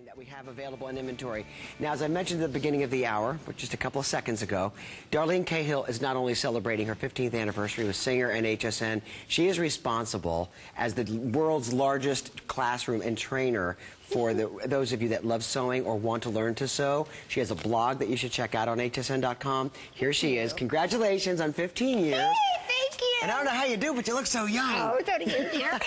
that we have available in inventory. Now, as I mentioned at the beginning of the hour, just a couple of seconds ago, Darlene Cahill is not only celebrating her 15th anniversary with Singer and HSN, she is responsible as the world's largest classroom and trainer for those of you that love sewing or want to learn to sew. She has a blog that you should check out on hsn.com. Here she is. Congratulations on 15 years. Hey, thank you. And I don't know how you do, but you look so young. Oh, don't even here.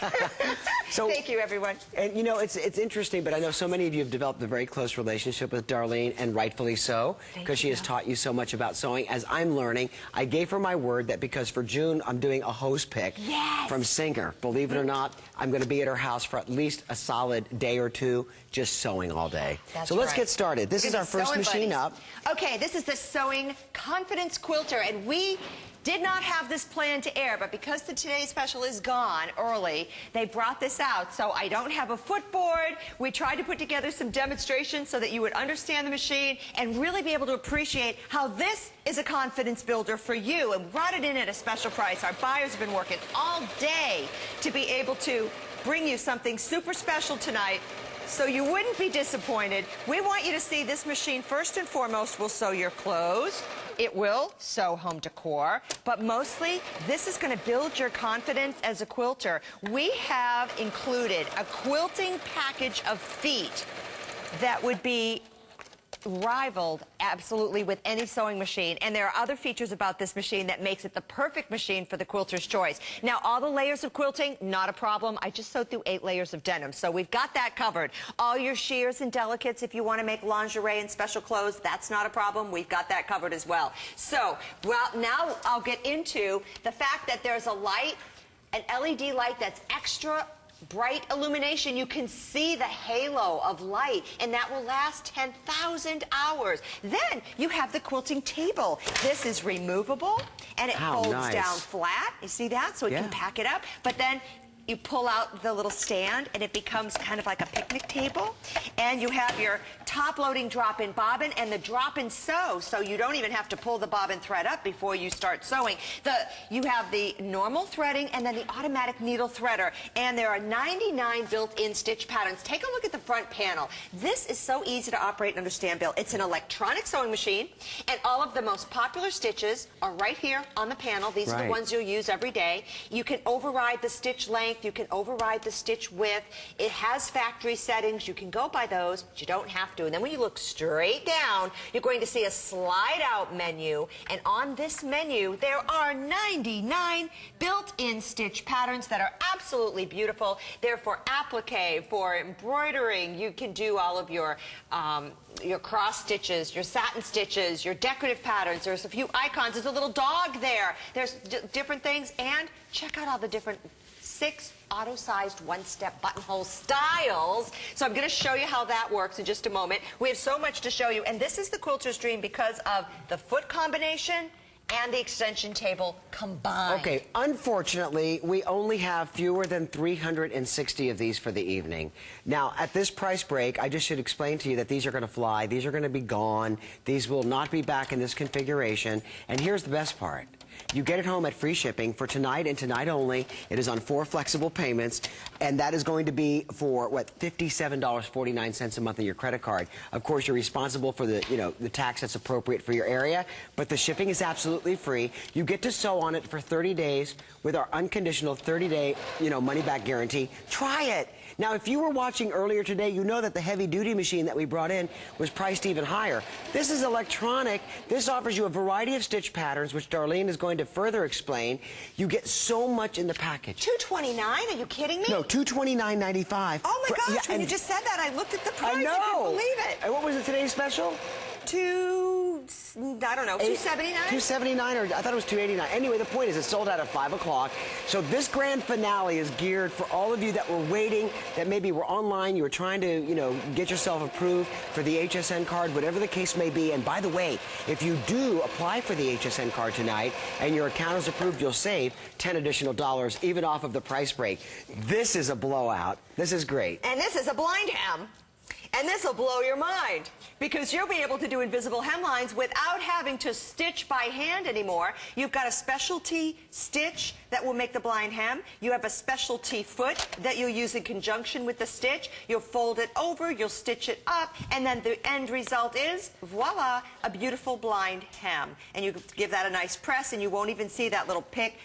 So, thank you, everyone. And you know, it's interesting, but I know so many of you have developed a very close relationship with Darlene, and rightfully so, because she has taught you so much about sewing. As I'm learning, I gave her my word that because for June I'm doing a hose pick from Singer. Believe it or not, I'm going to be at her house for at least a solid day or two, just sewing all day. So let's get started. This is our first machine up. Okay, this is the Sewing Confidence Quilter, and we did not have this plan to air, but because the Today Special is gone early, they brought this out. So I don't have a footboard. We tried to put together some demonstrations so that you would understand the machine and really be able to appreciate how this is a confidence builder for you, and brought it in at a special price. Our buyers have been working all day to be able to bring you something super special tonight, so you wouldn't be disappointed. We want you to see this machine first and foremost will sew your clothes. It will sew home decor, but mostly this is going to build your confidence as a quilter. We have included a quilting package of feet that would be rivaled absolutely with any sewing machine, and there are other features about this machine that makes it the perfect machine for the quilter's choice. Now, all the layers of quilting, not a problem. I just sewed through 8 layers of denim, so we've got that covered. All your shears and delicates, if you want to make lingerie and special clothes, that's not a problem. We've got that covered as well. So, well, now I'll get into the fact that there's a light, an LED light that's extra bright illumination. You can see the halo of light, and that will last 10,000 hours. Then you have the quilting table. This is removable, and it folds down flat. You see that? So it can pack it up. But then you pull out the little stand, and it becomes kind of like a picnic table. And you have your top-loading drop-in bobbin and the drop-in sew, so you don't even have to pull the bobbin thread up before you start sewing. You have the normal threading and then the automatic needle threader. And there are 99 built-in stitch patterns. Take a look at the front panel. This is so easy to operate and understand, Bill. It's an electronic sewing machine, and all of the most popular stitches are right here on the panel. These are the ones you'll use every day. You can override the stitch length. You can override the stitch width. It has factory settings. You can go by those, but you don't have to. And then when you look straight down, you're going to see a slide-out menu. And on this menu, there are 99 built-in stitch patterns that are absolutely beautiful. They're for applique, for embroidering. You can do all of your cross stitches, your satin stitches, your decorative patterns. There's a few icons. There's a little dog there. There's different things. And check out all the different 6 auto-sized one-step buttonhole styles. So I'm going to show you how that works in just a moment. We have so much to show you, and this is the quilter's dream because of the foot combination and the extension table combined. Okay, unfortunately, we only have fewer than 360 of these for the evening. Now, at this price break, I just should explain to you that these are going to fly. These are going to be gone. These will not be back in this configuration. And here's the best part. You get it home at free shipping for tonight and tonight only. It is on 4 flexible payments, and that is going to be for, what, $57.49 a month on your credit card. Of course, you're responsible for the, the tax that's appropriate for your area, but the shipping is absolutely free. You get to sew on it for 30 days with our unconditional 30-day, money-back guarantee. Try it. Now, if you were watching earlier today, you know that the heavy-duty machine that we brought in was priced even higher. This is electronic. This offers you a variety of stitch patterns, which Darlene is going to further explain. You get so much in the package. $229? Are you kidding me? No, $229.95. Oh my gosh! When you just said that, I looked at the price. I know. I couldn't believe it. And what was it today's special? I don't know, $279? $279, or I thought it was $289. Anyway, the point is it's sold out at 5 o'clock. So this grand finale is geared for all of you that were waiting, that maybe were online, you were trying to, get yourself approved for the HSN card, whatever the case may be. And by the way, if you do apply for the HSN card tonight and your account is approved, you'll save $10 additional even off of the price break. This is a blowout. This is great. And this is a blind hem. And this will blow your mind because you'll be able to do invisible hemlines without having to stitch by hand anymore. You've got a specialty stitch that will make the blind hem. You have a specialty foot that you'll use in conjunction with the stitch. You'll fold it over, you'll stitch it up, and then the end result is, voila, a beautiful blind hem. And you give that a nice press, and you won't even see that little pick,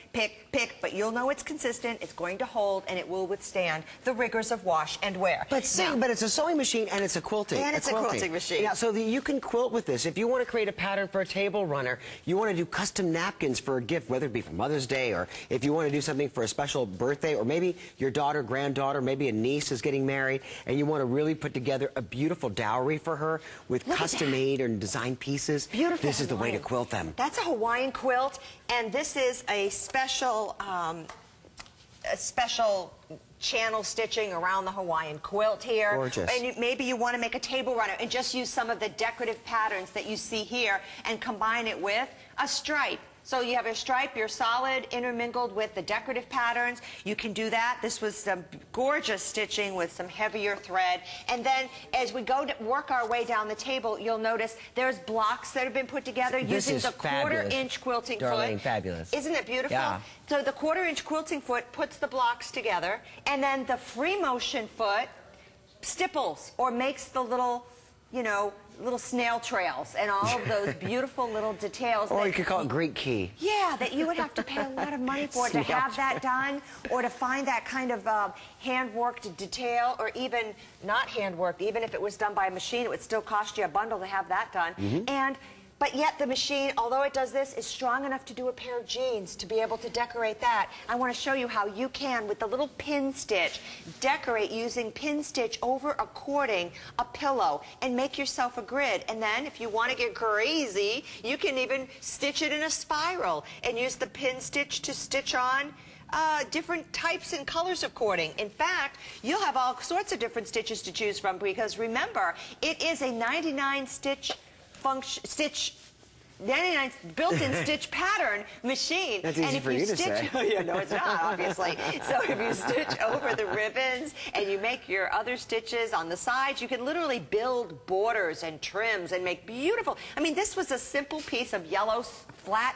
but you'll know it's consistent, it's going to hold, and it will withstand the rigors of wash and wear. But but it's a sewing machine and it's a quilting. And it's a quilting machine. Yeah, so you can quilt with this. If you want to create a pattern for a table runner, you want to do custom napkins for a gift, whether it be for Mother's Day, or if you want to do something for a special birthday, or maybe your daughter, granddaughter, maybe a niece is getting married, and you want to really put together a beautiful dowry for her with custom-made and designed pieces. Beautiful. This is the way to quilt them. That's a Hawaiian quilt, and this is a special channel stitching around the Hawaiian quilt here. Gorgeous. And maybe you want to make a table runner and just use some of the decorative patterns that you see here and combine it with a stripe. So you have your stripe, your solid, intermingled with the decorative patterns. You can do that. This was some gorgeous stitching with some heavier thread. And then as we go to work our way down the table, you'll notice there's blocks that have been put together using the quarter-inch quilting foot. Fabulous. Isn't it beautiful? Yeah. So the quarter-inch quilting foot puts the blocks together, and then the free motion foot stipples or makes the little, you know, little snail trails and all of those beautiful little details. Or you could call it Greek key. Yeah, that you would have to pay a lot of money for to have that done, or to find that kind of hand-worked detail, or even not hand-worked. Even if it was done by a machine, it would still cost you a bundle to have that done. But yet the machine, although it does this, is strong enough to do a pair of jeans to be able to decorate that. I want to show you how you can, with the little pin stitch, decorate using pin stitch over a cording, a pillow, and make yourself a grid. And then if you want to get crazy, you can even stitch it in a spiral and use the pin stitch to stitch on different types and colors of cording. In fact, you'll have all sorts of different stitches to choose from, because remember, it is a 99 built-in stitch pattern machine. That's easy for you to say. Yeah, no, it's not, obviously. So if you stitch over the ribbons and you make your other stitches on the sides, you can literally build borders and trims and make beautiful. I mean, this was a simple piece of yellow flat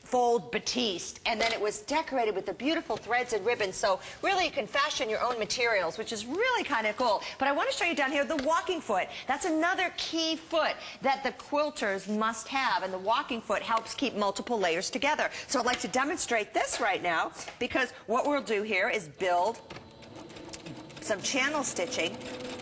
fold batiste, and then it was decorated with the beautiful threads and ribbons. So really you can fashion your own materials, which is really kind of cool. But I want to show you down here the walking foot. That's another key foot that the quilters must have, and the walking foot helps keep multiple layers together. So I'd like to demonstrate this right now, because what we'll do here is build some channel stitching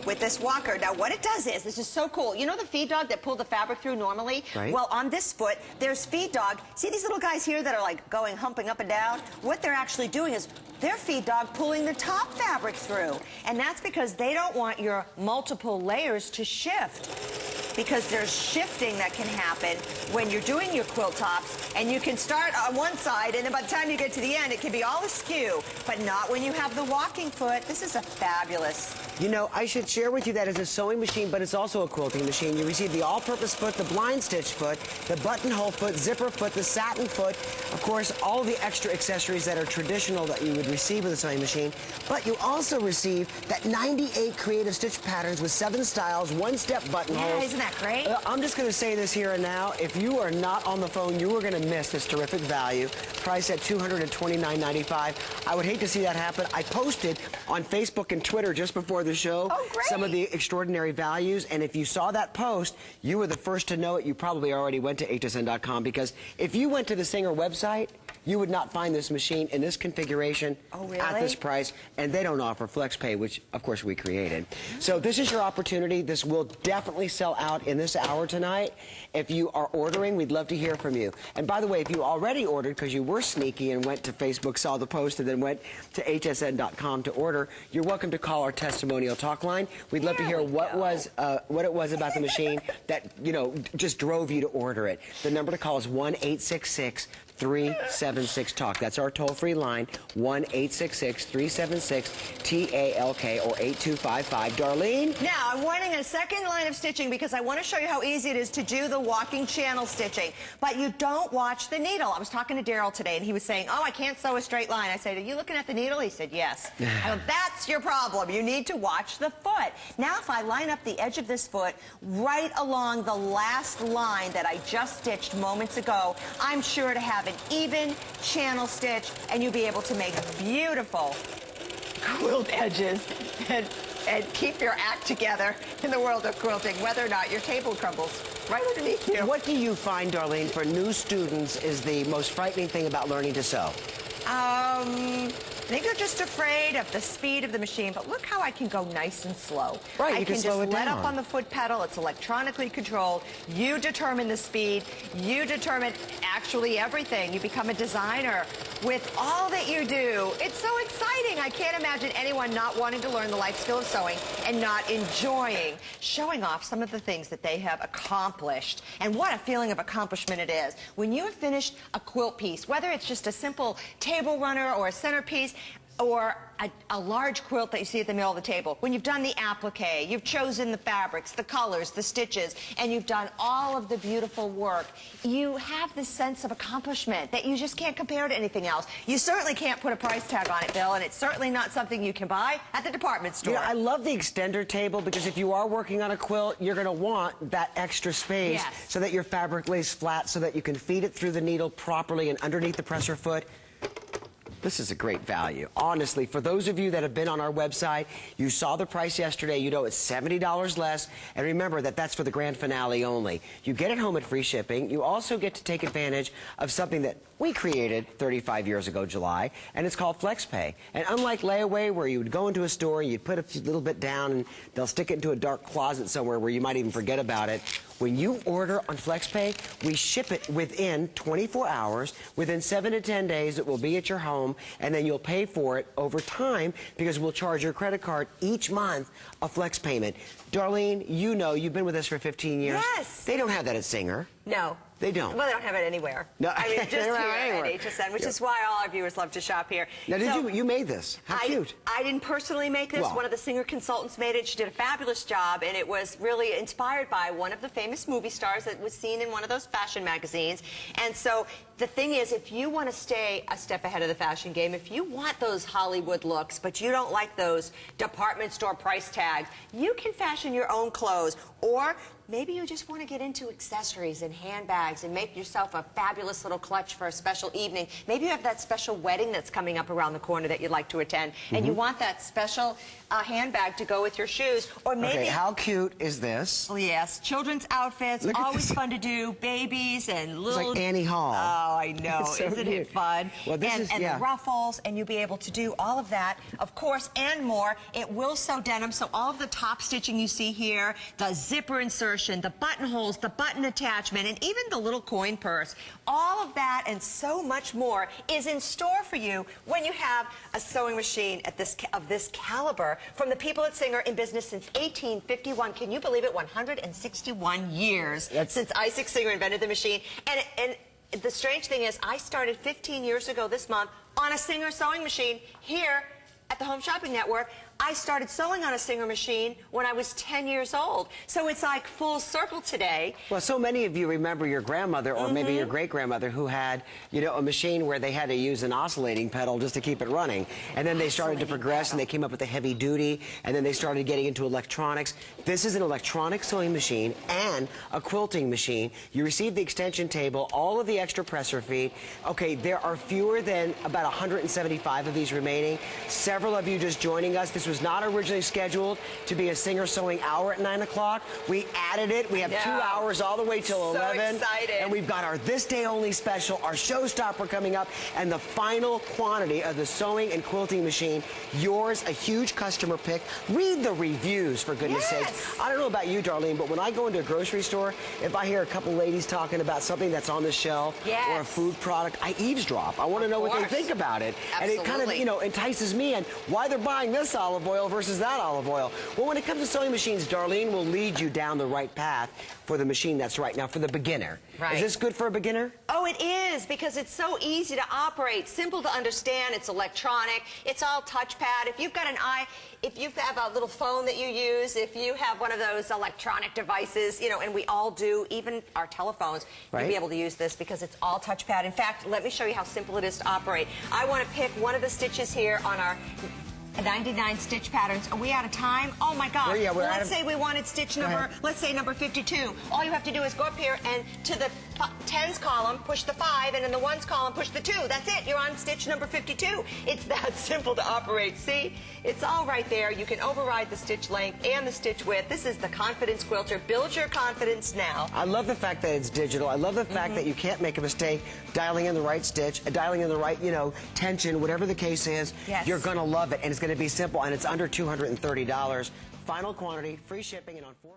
with this walker. Now what it does is, this is so cool. You know the feed dog that pulled the fabric through normally? Right. Well, on this foot, there's feed dog. See these little guys here that are like going humping up and down? What they're actually doing is their feed dog pulling the top fabric through. And that's because they don't want your multiple layers to shift, because there's shifting that can happen when you're doing your quilt tops, and you can start on one side, and then by the time you get to the end, it can be all askew, but not when you have the walking foot. This is a fabulous. You know, I should share with you that it's a sewing machine, but it's also a quilting machine. You receive the all-purpose foot, the blind stitch foot, the buttonhole foot, zipper foot, the satin foot, of course, all the extra accessories that are traditional that you would receive with a sewing machine. But you also receive that 98 creative stitch patterns with 7 styles, 1-step buttonholes. Yeah, isn't that great? I'm just going to say this here and now. If you are not on the phone, you are going to miss this terrific value. Price at $229.95. I would hate to see that happen. I posted on Facebook and Twitter just before the show some of the extraordinary values, and if you saw that post, you were the first to know it. You probably already went to hsn.com, because if you went to the Singer website, you would not find this machine in this configuration at this price, and they don't offer flex pay, which of course we created. So this is your opportunity. This will definitely sell out in this hour tonight. If you are ordering, we'd love to hear from you. And by the way, if you already ordered because you were sneaky and went to Facebook, saw the post, and then went to hsn.com to order, you're welcome to call our testimonial talk line. We'd love to hear what it was about the machine that, you know, just drove you to order it. The number to call is 1-866 1-866-376-TALK. That's our toll-free line, 1-866-376-TALK or 8255. Darlene? Now, I'm wanting a second line of stitching because I want to show you how easy it is to do the walking channel stitching. But you don't watch the needle. I was talking to Daryl today, and he was saying, oh, I can't sew a straight line. I said, are you looking at the needle? He said, yes. Well, that's your problem. You need to watch the foot. Now, if I line up the edge of this foot right along the last line that I just stitched moments ago, I'm sure to have an even channel stitch, and you'll be able to make beautiful quilt edges and keep your act together in the world of quilting, whether or not your table crumbles right underneath you. What do you find, Darlene, for new students is the most frightening thing about learning to sew? I think they're just afraid of the speed of the machine, but look how I can go nice and slow. Right, I you can slow it just let down. up on the foot pedal. It's electronically controlled. You determine the speed. You determine actually everything. You become a designer with all that you do. It's so exciting. I can't imagine anyone not wanting to learn the life skill of sewing and not enjoying showing off some of the things that they have accomplished. And what a feeling of accomplishment it is. When you have finished a quilt piece, whether it's just a simple table runner or a centerpiece, or a large quilt that you see at the middle of the table, when you've done the applique, you've chosen the fabrics, the colors, the stitches, and you've done all of the beautiful work, you have this sense of accomplishment that you just can't compare to anything else. You certainly can't put a price tag on it, Bill, and it's certainly not something you can buy at the department store. You know, I love the extender table because if you are working on a quilt, you're going to want that extra space so that your fabric lays flat so that you can feed it through the needle properly and underneath the presser foot. This is a great value. Honestly, for those of you that have been on our website, you saw the price yesterday. You know it's $70 less. And remember that that's for the grand finale only. You get it home at free shipping. You also get to take advantage of something that we created 35 years ago, July, and it's called FlexPay. And unlike layaway, where you would go into a store and you'd put a little bit down and they'll stick it into a dark closet somewhere where you might even forget about it, when you order on FlexPay, we ship it within 24 hours. Within 7 to 10 days, it will be at your home, and then you'll pay for it over time because we'll charge your credit card each month a flex payment. Darlene, you know, you've been with us for 15 years. Yes. They don't have that at Singer. No. They don't. Well, they don't have it anywhere. No. I mean, just here Anywhere. at HSN, which is why all our viewers love to shop here. Now, you made this. How cute. I didn't personally make this. Well. One of the Singer consultants made it. She did a fabulous job, and it was really inspired by one of the famous movie stars that was seen in one of those fashion magazines. And so the thing is, if you want to stay a step ahead of the fashion game, if you want those Hollywood looks, but you don't like those department store price tags, you can fashion your own clothes. Or maybe you just want to get into accessories and handbags and make yourself a fabulous little clutch for a special evening. Maybe you have that special wedding that's coming up around the corner that you'd like to attend, and you want that special handbag to go with your shoes. Or maybe... Okay, how cute is this? Oh, yes, children's outfits, Look at always this. fun to do. Babies and little... It's like Annie Hall. Oh, I know. It's so Isn't cute. it fun? Well, this and is, the ruffles, and you'll be able to do all of that, of course, and more. It will sew denim, so all of the top stitching you see here, the zipper insertion, the buttonholes, the button attachment, and even the little coin purse, all of that and so much more is in store for you when you have a sewing machine of this caliber from the people at Singer, in business since 1851. Can you believe it? 161 years since Isaac Singer invented the machine. And the strange thing is, I started 15 years ago this month on a Singer sewing machine here at the Home Shopping Network. I started sewing on a Singer machine when I was 10 years old. So it's like full circle today. Well, so many of you remember your grandmother or maybe your great-grandmother who had, you know, a machine where they had to use an oscillating pedal just to keep it running. And then they started to progress and they came up with a heavy duty, and then they started getting into electronics. This is an electronic sewing machine and a quilting machine. You receive the extension table, all of the extra presser feet. Okay, there are fewer than about 175 of these remaining. Several of you just joining us. This was not originally scheduled to be a Singer sewing hour at 9 o'clock. We added it. We have 2 hours all the way till 11. Excited. And we've got our this day only special, our showstopper coming up, and the final quantity of the sewing and quilting machine. Yours, a huge customer pick. Read the reviews, for goodness sakes. I don't know about you, Darlene, but when I go into a grocery store, if I hear a couple ladies talking about something that's on the shelf or a food product, I eavesdrop. I want to know what they think about it. Absolutely. And it kind of, you know, entices me, and why they're buying this all of olive oil versus that olive oil. Well, when it comes to sewing machines, Darlene will lead you down the right path for the machine that's right. Now, for the beginner, right. Is this good for a beginner? Oh, it is, because it's so easy to operate, simple to understand, it's electronic, it's all touchpad. If you've got if you have a little phone that you use, if you have one of those electronic devices, you know, and we all do, even our telephones, right. You'll be able to use this because it's all touchpad. In fact, let me show you how simple it is to operate. I want to pick one of the stitches here on our 99 stitch patterns. Are we out of time? Oh my God. Yeah, well, let's say we wanted stitch number, let's say number 52. All you have to do is go up here and to the tens column, push the 5, and in the ones column, push the 2. That's it. You're on stitch number 52. It's that simple to operate. See? It's all right there. You can override the stitch length and the stitch width. This is the Confidence Quilter. Build your confidence now. I love the fact that it's digital. I love the fact that you can't make a mistake dialing in the right stitch, dialing in the right, you know, tension, whatever the case is. Yes. You're going to love it, and it's going to be simple, and it's under $230. Final quantity, free shipping, and on 4